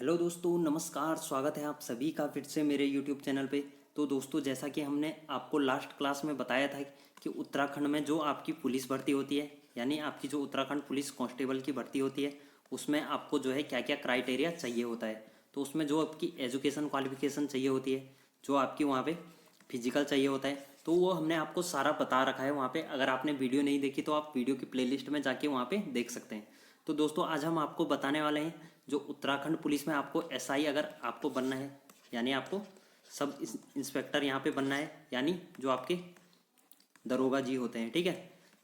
Hello दोस्तों, नमस्कार। स्वागत है आप सभी का फिर से मेरे यूट्यूब चैनल पे। तो दोस्तों, जैसा कि हमने आपको लास्ट क्लास में बताया था कि उत्तराखंड में जो आपकी पुलिस भर्ती होती है, यानी आपकी जो उत्तराखंड पुलिस कांस्टेबल की भर्ती होती है, उसमें आपको जो है क्या क्या क्राइटेरिया चाहिए होता है। तो उसमें जो आपकी एजुकेशन क्वालिफिकेशन चाहिए होती है, जो आपकी वहाँ पे फिजिकल चाहिए होता है, तो वो हमने आपको सारा बता रखा है वहाँ पे। अगर आपने वीडियो नहीं देखी तो आप वीडियो की प्लेलिस्ट में जाके वहाँ पे देख सकते हैं। तो दोस्तों, आज हम आपको बताने वाले हैं जो उत्तराखंड पुलिस में आपको एसआई अगर आपको बनना है, यानी आपको सब इंस्पेक्टर यहाँ पे बनना है, यानी जो आपके दरोगा जी होते हैं, ठीक है।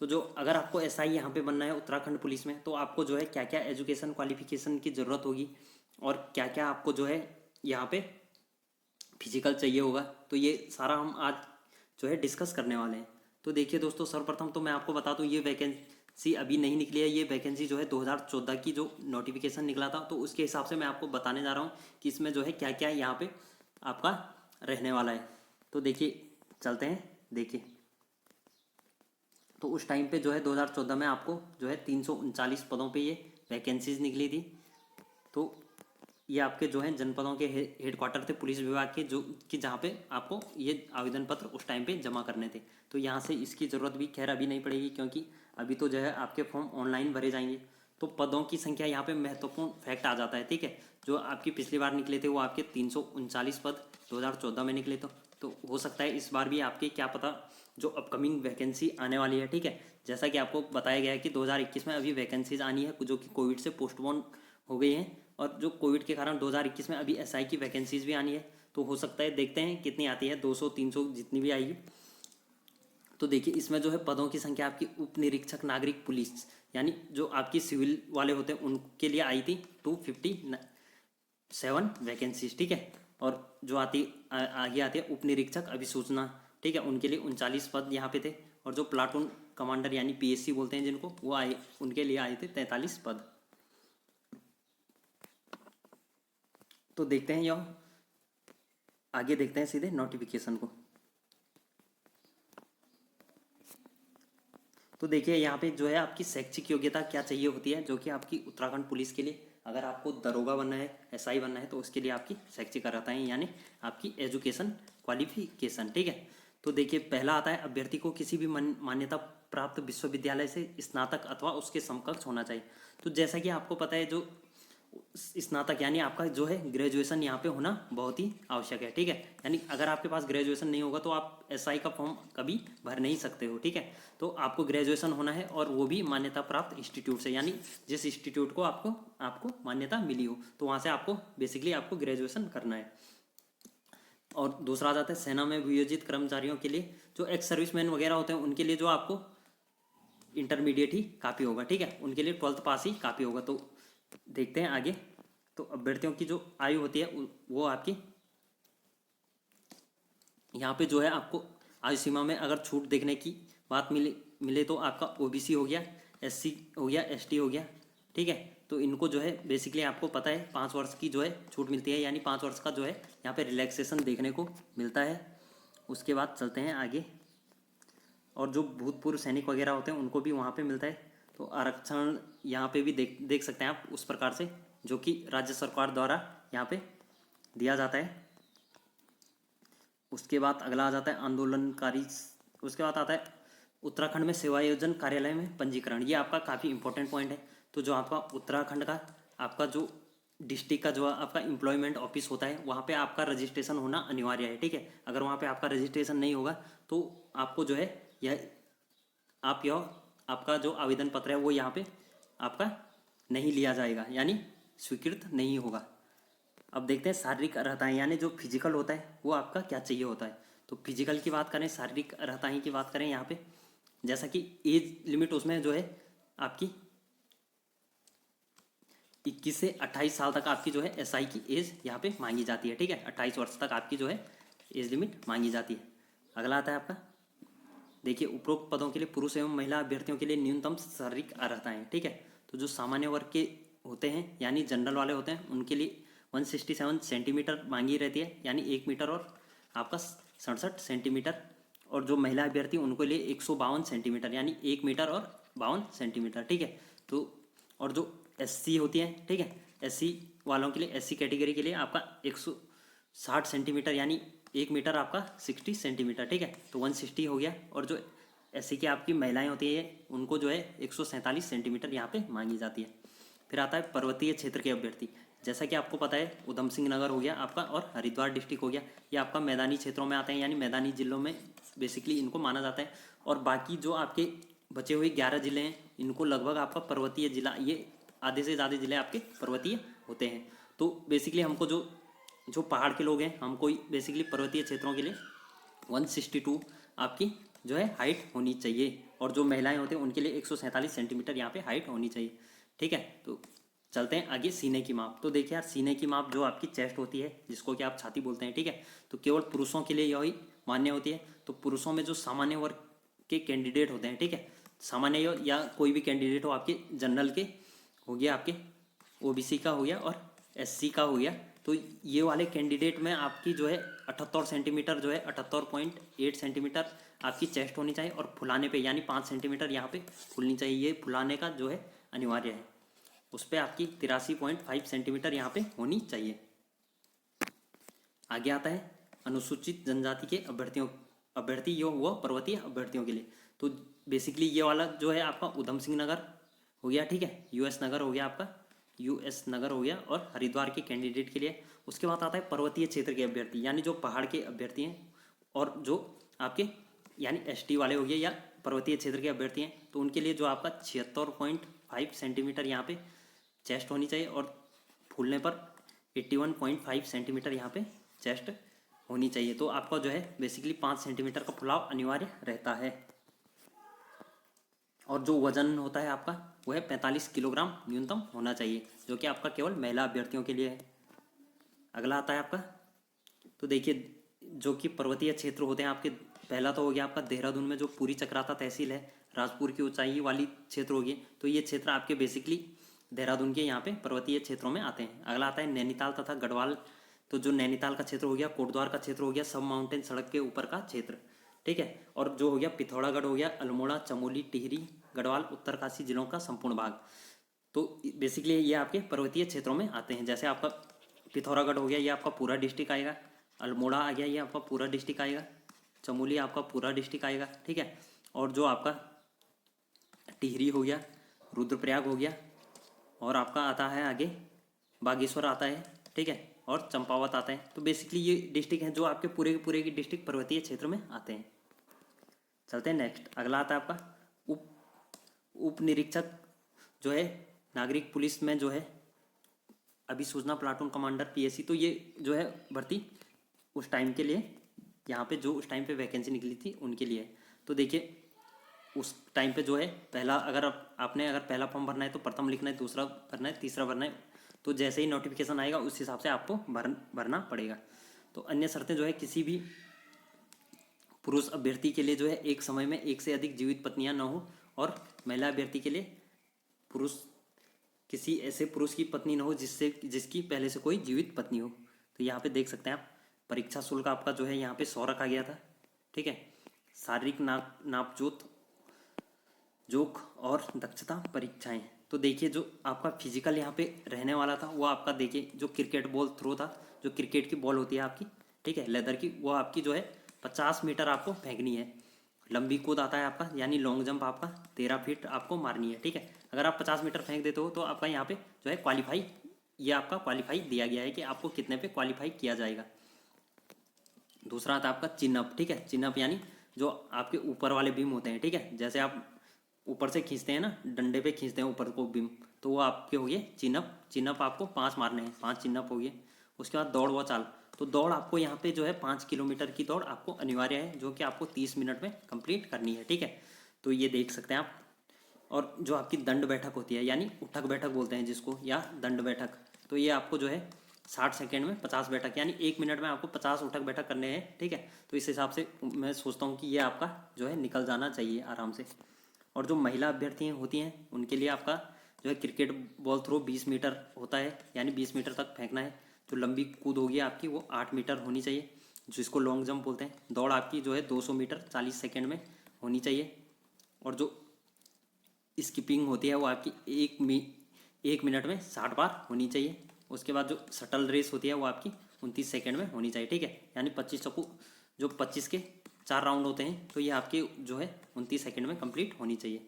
तो जो अगर आपको एसआई यहाँ पे बनना है उत्तराखंड पुलिस में, तो आपको जो है क्या क्या एजुकेशन क्वालिफिकेशन की ज़रूरत होगी और क्या क्या आपको जो है यहाँ पे फिजिकल चाहिए होगा। तो ये सारा हम आज जो है डिस्कस करने वाले हैं। तो देखिए दोस्तों, सर्वप्रथम तो मैं आपको बता दूं, ये वैकेंसी अभी नहीं निकली है। ये वैकेंसी जो है 2014 की जो नोटिफिकेशन निकला था, तो उसके हिसाब से मैं आपको बताने जा रहा हूँ कि इसमें जो है क्या क्या यहाँ पे आपका रहने वाला है। तो देखिए, चलते हैं। देखिए, तो उस टाइम पे जो है 2014 में आपको जो है 339 पदों पे ये वैकेंसीज निकली थी। तो ये आपके जो है जनपदों के हेडक्वार्टर थे पुलिस विभाग के, जो कि जहाँ पे आपको ये आवेदन पत्र उस टाइम पे जमा करने थे। तो यहाँ से इसकी ज़रूरत भी खैर अभी नहीं पड़ेगी, क्योंकि अभी तो जो है आपके फॉर्म ऑनलाइन भरे जाएंगे। तो पदों की संख्या यहाँ पे महत्वपूर्ण फैक्ट आ जाता है, ठीक है। जो आपकी पिछली बार निकले थे वो आपके 339 पद 2014 में निकले। तो हो सकता है इस बार भी आपके, क्या पता, जो अपकमिंग वैकेंसी आने वाली है, ठीक है। जैसा कि आपको बताया गया है कि 2021 में अभी वैकेंसीज आनी है, जो कि कोविड से पोस्टपोन हो गई हैं, और जो कोविड के कारण 2021 में अभी एसआई की वैकेंसीज भी आनी है। तो हो सकता है, देखते हैं कितनी आती है, 200 300 जितनी भी आएगी। तो देखिए, इसमें जो है पदों की संख्या आपकी उप निरीक्षक नागरिक पुलिस, यानी जो आपकी सिविल वाले होते हैं उनके लिए आई थी 257 वैकेंसीज, ठीक है। और जो आगे आती है उप निरीक्षक अभिसूचना, ठीक है, उनके लिए 39 पद यहाँ पे थे। और जो प्लाटून कमांडर यानी पीएससी बोलते हैं जिनको, वो आए, उनके लिए आए थे 43 पद। तो देखते हैं, यह आगे देखते हैं सीधे नोटिफिकेशन को। तो देखिए, यहाँ पे जो है आपकी शैक्षिक योग्यता क्या चाहिए होती है, जो कि आपकी उत्तराखंड पुलिस के लिए, अगर आपको दरोगा बनना है, एसआई बनना है, तो उसके लिए आपकी शैक्षिक अर्हता है, यानी आपकी एजुकेशन क्वालिफिकेशन, ठीक है। तो देखिए, पहला आता है अभ्यर्थी को किसी भी मान्यता प्राप्त विश्वविद्यालय से स्नातक अथवा उसके समकक्ष होना चाहिए। तो जैसा कि आपको पता है, जो स्नातक यानी आपका जो है ग्रेजुएशन यहाँ पे होना बहुत ही आवश्यक है, ठीक है। यानी अगर आपके पास ग्रेजुएशन नहीं होगा तो आप एसआई का फॉर्म कभी भर नहीं सकते हो, ठीक है। तो आपको ग्रेजुएशन होना है, और वो भी मान्यता प्राप्त इंस्टीट्यूट से, यानी जिस इंस्टीट्यूट को आपको आपको मान्यता मिली हो, तो वहाँ से आपको बेसिकली आपको ग्रेजुएशन करना है। और दूसरा आ जाता है सेना में वियोजित कर्मचारियों के लिए, जो एक्स सर्विसमैन वगैरह होते हैं उनके लिए जो आपको इंटरमीडिएट ही काफ़ी होगा, ठीक है। उनके लिए 12th पास ही काफ़ी होगा। तो देखते हैं आगे। तो अभ्यर्थियों की जो आयु होती है वो आपकी यहाँ पे जो है आपको आयु सीमा में अगर छूट देखने की बात मिले तो आपका ओबीसी हो गया, एससी हो गया, एसटी हो गया, ठीक है। तो इनको जो है बेसिकली आपको पता है 5 वर्ष की जो है छूट मिलती है, यानी 5 वर्ष का जो है यहाँ पे रिलैक्सेशन देखने को मिलता है। उसके बाद चलते हैं आगे। और जो भूतपूर्व सैनिक वगैरह होते हैं उनको भी वहाँ पे मिलता है। तो आरक्षण यहाँ पे भी देख सकते हैं आप, उस प्रकार से जो कि राज्य सरकार द्वारा यहाँ पे दिया जाता है। उसके बाद अगला आ जाता है आंदोलनकारी। उसके बाद आता है उत्तराखंड में सेवायोजन कार्यालय में पंजीकरण। ये आपका काफ़ी इंपॉर्टेंट पॉइंट है। तो जो आपका उत्तराखंड का आपका जो डिस्ट्रिक्ट का जो आपका एम्प्लॉयमेंट ऑफिस होता है, वहाँ पे आपका रजिस्ट्रेशन होना अनिवार्य है, ठीक है। अगर वहाँ पे आपका रजिस्ट्रेशन नहीं होगा तो आपको जो है यह आपका जो आवेदन पत्र है वो यहाँ पे आपका नहीं लिया जाएगा, यानी स्वीकृत नहीं होगा। अब देखते हैं शारीरिक अर्हताएं, यानी जो फिजिकल होता है वो आपका क्या चाहिए होता है। तो फिजिकल की बात करें, शारीरिक अर्हताएं की बात करें यहाँ पे, जैसा कि एज लिमिट उसमें जो है आपकी 21 से 28 साल तक आपकी जो है एसआई की एज यहाँ पे मांगी जाती है, ठीक है। 28 वर्ष तक आपकी जो है एज लिमिट मांगी जाती है। अगला आता है आपका, देखिए, उपरोक्त पदों के लिए पुरुष एवं महिला अभ्यर्थियों के लिए न्यूनतम शारीरिक अर्हताएं, ठीक है। तो जो सामान्य वर्ग के होते हैं, यानी जनरल वाले होते हैं, उनके लिए 167 सेंटीमीटर मांगी रहती है, यानी 1 मीटर और आपका 67 सेंटीमीटर। और जो महिला अभ्यर्थी उनको लिए 152 सेंटीमीटर, यानी 1 मीटर और 52 सेंटीमीटर, ठीक है। तो और जो एससी होती है, ठीक है, SC वालों के लिए, SC कैटेगरी के लिए आपका 160 सेंटीमीटर, यानी 1 मीटर आपका 60 सेंटीमीटर, ठीक है। तो 160 हो गया। और जो SC की आपकी महिलाएं होती है उनको जो है 147 सेंटीमीटर यहाँ पे मांगी जाती है। फिर आता है पर्वतीय क्षेत्र के अभ्यर्थी। जैसा कि आपको पता है उधम सिंह नगर हो गया आपका और हरिद्वार डिस्ट्रिक्ट हो गया, ये आपका मैदानी क्षेत्रों में आते हैं, यानी मैदानी जिलों में बेसिकली इनको माना जाता है। और बाकी जो आपके बचे हुए 11 जिले हैं इनको लगभग आपका पर्वतीय जिला, ये आधे से ज़्यादा जिले आपके पर्वतीय होते हैं। तो बेसिकली हमको जो जो पहाड़ के लोग हैं हमको बेसिकली पर्वतीय क्षेत्रों के लिए 162 आपकी जो है हाइट होनी चाहिए, और जो महिलाएं होते हैं उनके लिए 147 सेंटीमीटर यहाँ पे हाइट होनी चाहिए, ठीक है। तो चलते हैं आगे सीने की माप। तो देखिए यार, सीने की माप जो आपकी चेस्ट होती है जिसको कि आप छाती बोलते हैं, ठीक है, तो केवल पुरुषों के लिए यही मान्य होती है। तो पुरुषों में जो सामान्य वर्ग के कैंडिडेट होते हैं, ठीक है, सामान्य या कोई भी कैंडिडेट हो, आपके जनरल के हो गया, आपके OBC का हो गया और SC का हो गया, तो ये वाले कैंडिडेट में आपकी जो है 78 सेंटीमीटर जो है 78.8 सेंटीमीटर आपकी चेस्ट होनी चाहिए, और फुलाने पे यानी 5 सेंटीमीटर यहाँ पे फुलनी चाहिए, ये फुलाने का जो है अनिवार्य है। उस पर आपकी 83.5 सेंटीमीटर यहाँ पे होनी चाहिए। आगे आता है अनुसूचित जनजाति के अभ्यर्थी यो हुआ पर्वतीय अभ्यर्थियों के लिए। तो बेसिकली ये वाला जो है आपका उधम सिंह नगर हो गया, ठीक है, US नगर हो गया आपका, US नगर हो गया, और हरिद्वार के कैंडिडेट के लिए। उसके बाद आता है पर्वतीय क्षेत्र के अभ्यर्थी, यानी जो पहाड़ के अभ्यर्थी हैं और जो आपके यानी ST वाले हो गए या पर्वतीय क्षेत्र के अभ्यर्थी हैं, तो उनके लिए जो आपका 76.5 सेंटीमीटर यहाँ पे चेस्ट होनी चाहिए, और फूलने पर 81.5 सेंटीमीटर यहाँ पे चेस्ट होनी चाहिए। तो आपका जो है बेसिकली 5 सेंटीमीटर का फुलाव अनिवार्य रहता है। और जो वजन होता है आपका वो है 45 किलोग्राम न्यूनतम होना चाहिए, जो कि आपका केवल महिला अभ्यर्थियों के लिए है। अगला आता है आपका, तो देखिए जो कि पर्वतीय क्षेत्र होते हैं आपके, पहला तो हो गया आपका देहरादून में जो पूरी चक्राता तहसील है, राजपुर की ऊंचाई वाली क्षेत्र होगी, तो ये क्षेत्र आपके बेसिकली देहरादून के यहाँ पे पर्वतीय क्षेत्रों में आते हैं। अगला आता है नैनीताल तथा गढ़वाल। तो जो नैनीताल का क्षेत्र हो गया, कोटद्वार का क्षेत्र हो गया, सब माउंटेन सड़क के ऊपर का क्षेत्र, ठीक है। और जो हो गया पिथौरागढ़ हो गया, अल्मोड़ा, चमोली, टिहरी, गढ़वाल, उत्तरकाशी जिलों का संपूर्ण भाग। तो बेसिकली ये आपके पर्वतीय क्षेत्रों में आते हैं। जैसे आपका पिथौरागढ़ हो गया, ये आपका पूरा डिस्ट्रिक्ट आएगा, अल्मोड़ा आ गया, ये आपका पूरा डिस्ट्रिक्ट आएगा, चमोली आपका पूरा डिस्ट्रिक्ट आएगा, ठीक है। और जो आपका टिहरी हो गया, रुद्रप्रयाग हो गया, और आपका आता है आगे बागेश्वर आता है, ठीक है, और चंपावत आता है। तो बेसिकली ये डिस्ट्रिक्ट हैं जो आपके पूरे के पूरे की डिस्ट्रिक्ट पर्वतीय क्षेत्र में आते हैं। चलते हैं नेक्स्ट। अगला आता है आपका उप निरीक्षक जो है नागरिक पुलिस में जो है अभिसूचना प्लाटून कमांडर PSC। तो ये जो है भर्ती उस टाइम के लिए, यहाँ पे जो उस टाइम पे वैकेंसी निकली थी उनके लिए। तो देखिए उस टाइम पे जो है पहला, अगर आपने अगर पहला फॉर्म भरना है तो प्रथम लिखना है, दूसरा भरना है, तीसरा भरना है। तो जैसे ही नोटिफिकेशन आएगा उस हिसाब से आपको भरना पड़ेगा। तो अन्य शर्तें जो है, किसी भी पुरुष अभ्यर्थी के लिए जो है एक समय में एक से अधिक जीवित पत्नियां न हो, और महिला अभ्यर्थी के लिए किसी ऐसे पुरुष की पत्नी न हो जिसकी पहले से कोई जीवित पत्नी हो। तो यहाँ पे देख सकते हैं आप, परीक्षा शुल्क आपका जो है यहाँ पे 100 रखा गया था, ठीक है। शारीरिक नापजोत जोख और दक्षता परीक्षाएं। तो देखिए जो आपका फिजिकल यहाँ पे रहने वाला था वो आपका, देखिए जो क्रिकेट बॉल थ्रो था, जो क्रिकेट की बॉल होती है आपकी, ठीक है, लेदर की, वो आपकी जो है 50 मीटर आपको फेंकनी है। लंबी कूद आता है आपका, यानी लॉन्ग जंप आपका 13 फीट आपको मारनी है, ठीक है। अगर आप 50 मीटर फेंक देते हो तो आपका यहाँ पे जो है क्वालिफाई, ये आपका क्वालिफाई दिया गया है कि आपको कितने पे क्वालिफाई किया जाएगा। दूसरा आता है आपका चिनअप, ठीक है। चिनअप यानी जो आपके ऊपर वाले बीम होते हैं, ठीक है, जैसे आप ऊपर से खींचते हैं ना, डंडे पे खींचते हैं ऊपर को बीम, तो वो आपके हो गए चिनअप। चिनअप आपको 5 मारने हैं, 5 चिनअप हो गए। उसके बाद दौड़ व चाल। तो दौड़ आपको यहाँ पे जो है 5 किलोमीटर की दौड़ आपको अनिवार्य है, जो कि आपको 30 मिनट में कंप्लीट करनी है, ठीक है। तो ये देख सकते हैं आप। और जो आपकी दंड बैठक होती है, यानी उठक बैठक बोलते हैं जिसको, या दंड बैठक, तो ये आपको जो है 60 सेकेंड में 50 बैठक, यानी 1 मिनट में आपको 50 उठक बैठक करने हैं, ठीक है। तो इस हिसाब से मैं सोचता हूँ कि ये आपका जो है निकल जाना चाहिए आराम से। और जो महिला अभ्यर्थी होती हैं उनके लिए आपका जो है क्रिकेट बॉल थ्रो 20 मीटर होता है, यानी 20 मीटर तक फेंकना है। जो लंबी कूद होगी आपकी वो 8 मीटर होनी चाहिए, जिसको लॉन्ग जंप बोलते हैं। दौड़ आपकी जो है 200 मीटर 40 सेकेंड में होनी चाहिए। और जो स्किपिंग होती है वो आपकी 1 मिनट में 60 बार होनी चाहिए। उसके बाद जो शटल रेस होती है वो आपकी 29 सेकेंड में होनी चाहिए, ठीक है। यानी 25 चक्कू जो 25 के 4 राउंड होते हैं, तो ये आपके जो है 29 सेकेंड में कंप्लीट होनी चाहिए।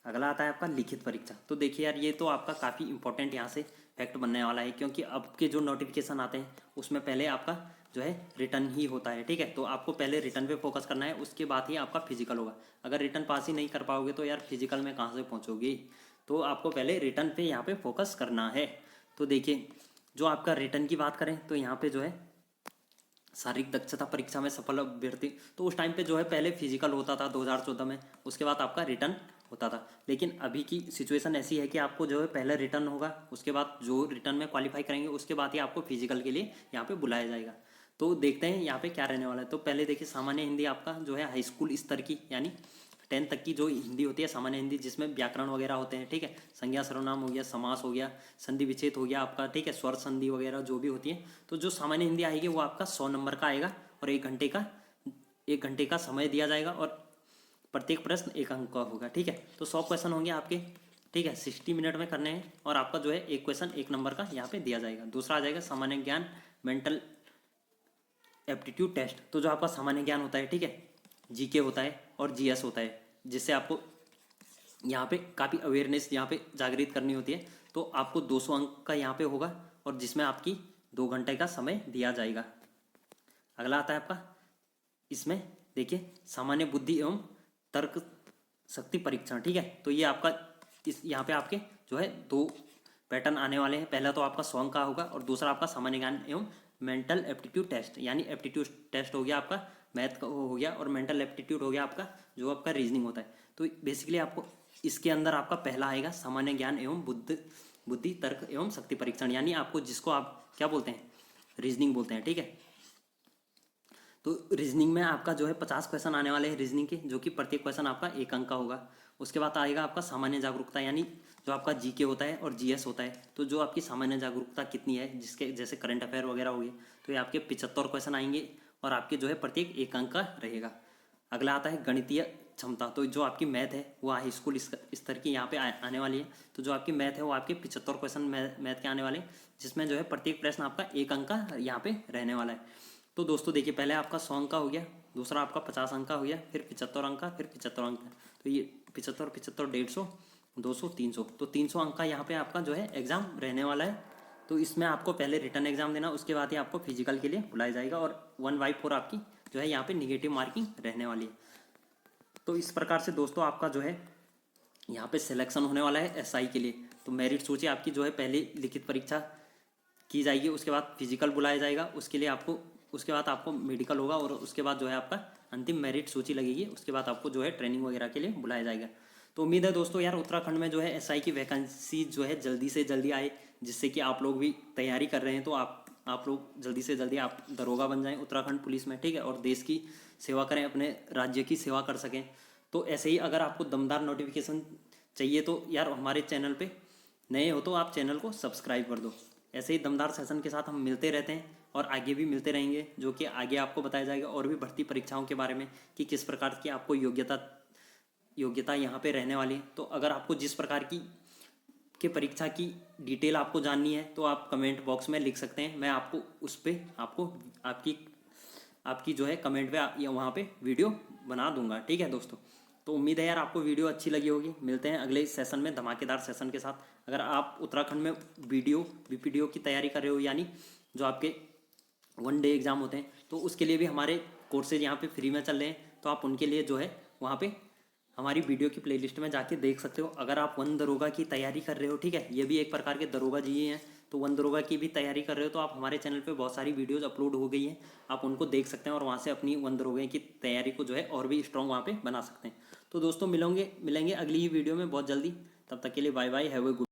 अगला आता है आपका लिखित परीक्षा। तो देखिए यार, ये तो आपका काफ़ी इंपॉर्टेंट यहाँ से फैक्ट बनने वाला है, क्योंकि अब के जो नोटिफिकेशन आते हैं उसमें पहले आपका जो है रिटर्न ही होता है, ठीक है। तो आपको पहले रिटर्न पे फोकस करना है, उसके बाद ही आपका फिजिकल होगा। अगर रिटर्न पास ही नहीं कर पाओगे तो यार फिजिकल में कहाँ से पहुँचोगे। तो आपको पहले रिटर्न पे यहाँ पे फोकस करना है। तो देखिए, जो आपका रिटर्न की बात करें तो यहाँ पे जो है शारीरिक दक्षता परीक्षा में सफल अभ्यर्थी, तो उस टाइम पे जो है पहले फिजिकल होता था 2014 में, उसके बाद आपका रिटर्न होता था। लेकिन अभी की सिचुएशन ऐसी है कि आपको जो है पहले रिटर्न होगा, उसके बाद जो रिटर्न में क्वालिफाई करेंगे उसके बाद ही आपको फिजिकल के लिए यहाँ पे बुलाया जाएगा। तो देखते हैं यहाँ पे क्या रहने वाला है। तो पहले देखिए, सामान्य हिंदी आपका जो है हाई स्कूल स्तर की यानी 10 तक की जो हिंदी होती है, सामान्य हिंदी, जिसमें व्याकरण वगैरह होते हैं, ठीक है। संज्ञा सर्वनाम हो गया, समास हो गया, संधि विच्छेद हो गया आपका, ठीक है, स्वर संधि वगैरह जो भी होती है। तो जो सामान्य हिंदी आएगी वो आपका 100 नंबर का आएगा और 1 घंटे का समय दिया जाएगा और प्रत्येक प्रश्न 1 अंक का होगा, ठीक है। तो 100 क्वेश्चन होंगे आपके, ठीक है, 60 मिनट में करने हैं और आपका जो है एक क्वेश्चन 1 नंबर का यहाँ पे दिया जाएगा। दूसरा आ जाएगा सामान्य ज्ञान मेंटल एप्टीट्यूड टेस्ट। तो जो आपका सामान्य ज्ञान होता है, ठीक है, जीके होता है और जीएस होता है, जिससे आपको यहाँ पे काफ़ी अवेयरनेस यहाँ पे जागृत करनी होती है। तो आपको 200 अंक का यहाँ पे होगा और जिसमें आपकी 2 घंटे का समय दिया जाएगा। अगला आता है आपका, इसमें देखिए सामान्य बुद्धि एवं तर्क शक्ति परीक्षण, ठीक है। तो ये आपका इस यहाँ पे आपके जो है 2 पैटर्न आने वाले हैं। पहला तो आपका 100 अंक का होगा और दूसरा आपका सामान्य ज्ञान एवं मेंटल एप्टीट्यूड टेस्ट, यानी एप्टीट्यूड टेस्ट हो गया आपका मैथ का हो गया और मेंटल एप्टीट्यूड हो गया आपका जो आपका रीजनिंग होता है। तो बेसिकली आपको इसके अंदर आपका पहला आएगा सामान्य ज्ञान एवं बुद्धि तर्क एवं शक्ति परीक्षण, यानी आपको जिसको आप क्या बोलते हैं, रीजनिंग बोलते हैं, ठीक है। तो रीजनिंग में आपका जो है 50 क्वेश्चन आने वाले हैं रीजनिंग के, जो कि प्रत्येक क्वेश्चन आपका 1 अंक का होगा। उसके बाद आएगा आपका सामान्य जागरूकता, यानी जो आपका जीके होता है और जीएस होता है। तो जो आपकी सामान्य जागरूकता कितनी है, जिसके जैसे करंट अफेयर वगैरह हो गए, तो ये आपके 75 क्वेश्चन आएंगे और आपके जो है प्रत्येक 1 अंक का रहेगा। अगला आता है गणितीय क्षमता। तो जो आपकी मैथ है वो हाई स्कूल स्तर की यहाँ पे आने वाली है। तो जो आपकी मैथ है वो आपके 75 क्वेश्चन मैथ के आने वाले, जिसमें जो है प्रत्येक प्रश्न आपका 1 अंक का यहाँ पे रहने वाला है। तो दोस्तों देखिए, पहले आपका 100 अंक का हो गया, दूसरा आपका 50 अंक का हो गया, फिर 75 अंक का, फिर 75 अंक का। तो ये 75, 75, 150, 200, 300, तो 300 अंक का यहाँ पे आपका जो है एग्जाम रहने वाला है। तो इसमें आपको पहले रिटर्न एग्जाम देना, उसके बाद ही आपको फिजिकल के लिए बुलाया जाएगा और 1/4 आपकी जो है यहाँ पे निगेटिव मार्किंग रहने वाली है। तो इस प्रकार से दोस्तों आपका जो है यहाँ पे सिलेक्शन होने वाला है एसआई के लिए। तो मेरिट सूची आपकी जो है पहले लिखित परीक्षा की जाएगी, उसके बाद फिजिकल बुलाया जाएगा, उसके लिए आपको उसके बाद आपको मेडिकल होगा और उसके बाद जो है आपका अंतिम मेरिट सूची लगेगी, उसके बाद आपको जो है ट्रेनिंग वगैरह के लिए बुलाया जाएगा। तो उम्मीद है दोस्तों यार उत्तराखंड में जो है एसआई की वैकेंसी जो है जल्दी से जल्दी आए, जिससे कि आप लोग भी तैयारी कर रहे हैं तो आप लोग जल्दी से जल्दी आप दरोगा बन जाएं उत्तराखंड पुलिस में, ठीक है, और देश की सेवा करें, अपने राज्य की सेवा कर सकें। तो ऐसे ही अगर आपको दमदार नोटिफिकेशन चाहिए तो यार हमारे चैनल पे नए हो तो आप चैनल को सब्सक्राइब कर दो। ऐसे ही दमदार सेशन के साथ हम मिलते रहते हैं और आगे भी मिलते रहेंगे, जो कि आगे आपको बताया जाएगा और भी भर्ती परीक्षाओं के बारे में कि किस प्रकार की आपको योग्यता यहाँ पे रहने वाली है। तो अगर आपको जिस प्रकार की परीक्षा की डिटेल आपको जाननी है तो आप कमेंट बॉक्स में लिख सकते हैं, मैं आपको उस पर आपकी जो है कमेंट पे वहाँ पे वीडियो बना दूंगा, ठीक है दोस्तों। तो उम्मीद है यार आपको वीडियो अच्छी लगी होगी। मिलते हैं अगले सेशन में धमाकेदार सेशन के साथ। अगर आप उत्तराखंड में बीपीडीओ की तैयारी कर रहे हो, यानी जो आपके 1 डे एग्जाम होते हैं, तो उसके लिए भी हमारे कोर्सेज यहाँ पे फ्री में चल रहे हैं। तो आप उनके लिए जो है वहाँ पे हमारी वीडियो की प्लेलिस्ट में जाके देख सकते हो। अगर आप 1 दरोगा की तैयारी कर रहे हो, ठीक है, ये भी एक प्रकार के दरोगा जी हैं, तो 1 दरोगा की भी तैयारी कर रहे हो तो आप हमारे चैनल पे बहुत सारी वीडियोस अपलोड हो गई हैं, आप उनको देख सकते हैं और वहाँ से अपनी 1 दरोगा की तैयारी को जो है और भी स्ट्रॉन्ग वहाँ पे बना सकते हैं। तो दोस्तों मिलेंगे अगली ही वीडियो में बहुत जल्दी। तब तक के लिए bye bye, have a good.